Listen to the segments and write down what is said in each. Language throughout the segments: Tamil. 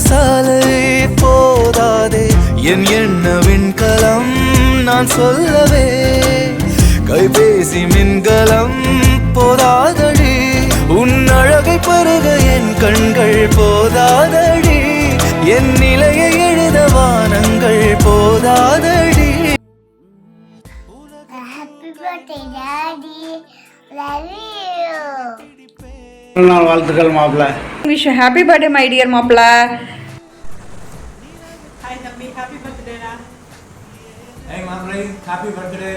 சாலை போதாதே என் எண்ண விண்கலம் நான் சொல்லவே கைபேசி மின்கலம் போதாதடி உன் அழகை பருக என் கண்கள் போதாதடி என் நிலையை எழுத வானங்கள் போதாதடி. Happy birthday, Daddy. Love you. நாள் வாழ்த்துக்கள் மாப்பிள்ள. Wish happy birthday my dear மாப்பிள்ள. ஹாய் தம்பி, ஹாப்பி பர்த்டேடா. ஹே மாப்பிள்ளை, ஹாப்பி பர்த்டே.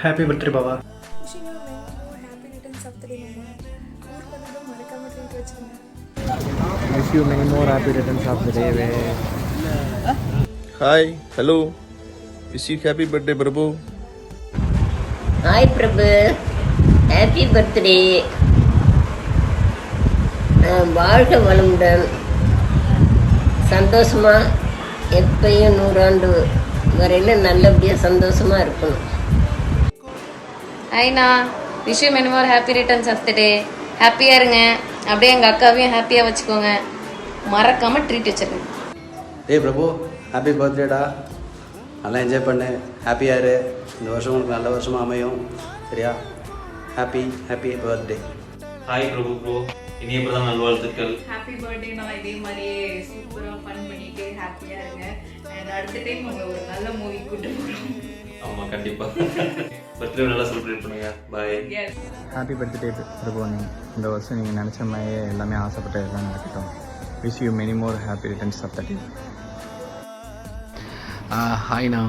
ஹாப்பி பர்த்டே பாபா. Wishing you many more happy returns of the day மாமா. ஊர் பண்ணதும் மறக்காம ட்ரீட் வச்சுக்கோங்க. Wish you many more happy returns of the day. Hi, hello. Wish you happy birthday, Prabhu. Hi, Prabhu. Happy birthday. வாழ்க வளமுடன், சந்தோஷமா எப்பயும் 100 ஆண்டு வரையில நல்லபடியாக சந்தோஷமா இருக்கணும். ஐனா wish you many more happy returns of the day. ஹாப்பியாக இருங்க, அப்படியே எங்கள் அக்காவையும் ஹாப்பியாக வச்சுக்கோங்க, மறக்காமல் ட்ரீட் வச்சுருங்க. டேய் பிரபு, ஹாப்பி பர்த்டேடா. நல்லா என்ஜாய் பண்ணு, ஹாப்பியாக இரு. இந்த வருஷம் உனக்கு நல்ல வருஷமாக அமையும், சரியா? Happy birthday. ஹாய் பிரபு ப்ரோ, இனிய பிரதான் நல்வாழ்த்துக்கள். Happy birthday. நான் இதே மாதிரியே சூப்பராக ஃபன் பண்ணிட்டு ஹாப்பியாக இருங்க. அண்ட் அடுத்த டைம் உங்களை ஒரு நல்ல மூவி கூட்டு போகிறோம். ஆமாம், கண்டிப்பாக பர்த்டே நல்லா செலிப்ரேட் பண்ணுங்க. பாய். Happy birthday Prabhu. இந்த வருஷம் நீங்கள் நினச்ச மாதிரியே எல்லாமே ஆசைப்பட்ட எல்லாம் நடக்கட்டும். Wish you many more happy returns of the day. ஹாய்ண்ணா,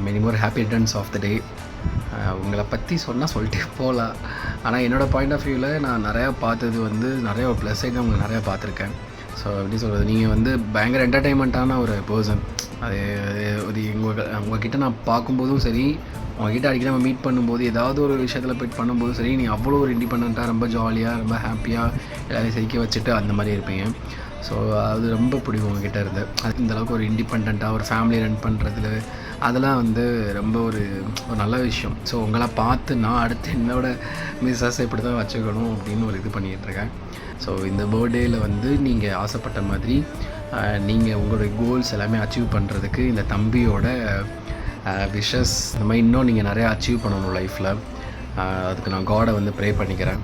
many more happy returns of the day. உங்களை பற்றி சொன்னால் சொல்லிட்டே போகலாம். ஆனால் என்னோடய பாயிண்ட் ஆஃப் வியூவில் நான் நிறையா பார்த்தது வந்து நிறைய ஒரு ப்ளஸ் சைடு உங்களுக்கு நிறையா பார்த்துருக்கேன். ஸோ எப்படி சொல்கிறது, நீங்கள் வந்து பயங்கர என்டர்டெயின்மெண்ட்டான ஒரு பர்சன். அது உங்ககிட்ட நான் பார்க்கும்போதும் சரி, உங்ககிட்ட அடிக்கடி நம்ம மீட் பண்ணும்போது ஏதாவது ஒரு விஷயத்தில் போய்ட்டு பண்ணும்போதும் சரி, நீங்கள் அவ்வளோ ஒரு இண்டிபெண்ட்டாக ரொம்ப ஜாலியாக ரொம்ப ஹாப்பியாக எல்லாரையும் சிரிக்க வச்சுட்டு அந்த மாதிரி இருப்பீங்க. ஸோ அது ரொம்ப பிடிக்கும் உங்ககிட்ட இருந்து. அது இந்தளவுக்கு ஒரு இண்டிபெண்ட்டாக ஒரு ஃபேமிலி ரன் பண்ணுறதுல அதெல்லாம் வந்து ரொம்ப ஒரு நல்ல விஷயம். ஸோ உங்களை பார்த்து நான் அடுத்து என்னோடய மிஸ்ஸஸ் இப்படி தான் வச்சுக்கணும் அப்படின்னு ஒரு இது பண்ணிகிட்ருக்கேன். ஸோ இந்த பர்த்டேயில் வந்து நீங்கள் ஆசைப்பட்ட மாதிரி நீங்கள் உங்களுடைய கோல்ஸ் எல்லாமே அச்சீவ் பண்ணுறதுக்கு இந்த தம்பியோட விஷஸ் இந்த மாதிரி இன்னும் நீங்கள் நிறையா அச்சீவ் பண்ணணும் லைஃப்பில். அதுக்கு நான் காடை வந்து ப்ரே பண்ணிக்கிறேன்.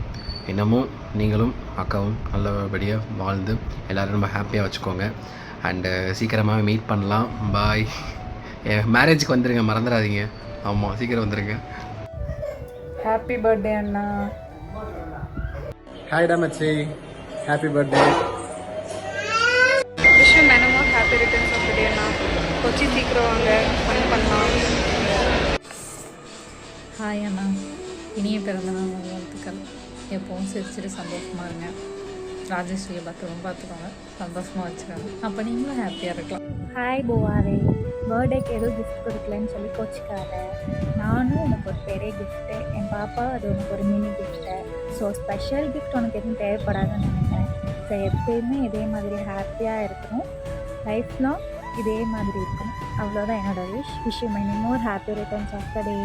இன்னமும் நீங்களும் அக்காவும் நல்லபடியாக வாழ்ந்து எல்லோரும் ரொம்ப ஹாப்பியாக வச்சுக்கோங்க. அண்டு சீக்கிரமாக மீட் பண்ணலாம். பாய். மேரேஜுக்கு வந்துடுங்க, மறந்துடாதீங்க. ஆமாம், சீக்கிரம் வந்துடுங்க. ஹாப்பி பர்த்டே அண்ணா. ஹாய்டா மச்சி, happy birthday. Wish you many more happy returns of the day அண்ணா. கொச்சி சீக்கிரம் வாங்க, ஃபன் பண்ணலாம். ஹாய் அண்ணா, இனிய பிறந்தநாள் வாழ்த்துக்கள். எப்போவும் சிரிச்சிட்டு சந்தோஷமாக இருங்க. ராஜேஸ்வரியை பார்த்துக்கோங்க, சந்தோஷமாக வச்சுக்கோங்க. அப்போ நீங்களும் ஹாப்பியாக இருக்கலாம். ஹாய் போவாரே, பர்த்டேக்கு எதுவும் கிஃப்ட் கொடுக்கலன்னு சொல்லி கோச்சிக்காத. நானும் உனக்கு ஒரு பெரிய கிஃப்ட்டு, என் பாப்பா அது உனக்கு ஒரு mini gift. So special gift உனக்கு எதுவும் தேவைப்படாதுன்னு நினைக்கிறேன். ஸோ எப்பயுமே இதே மாதிரி ஹாப்பியாக இருக்கணும், லைஃப் லாங் இதே மாதிரி இருக்கணும். அவ்வளோதான் என்னோட wish. Wish you many more happy returns of the day.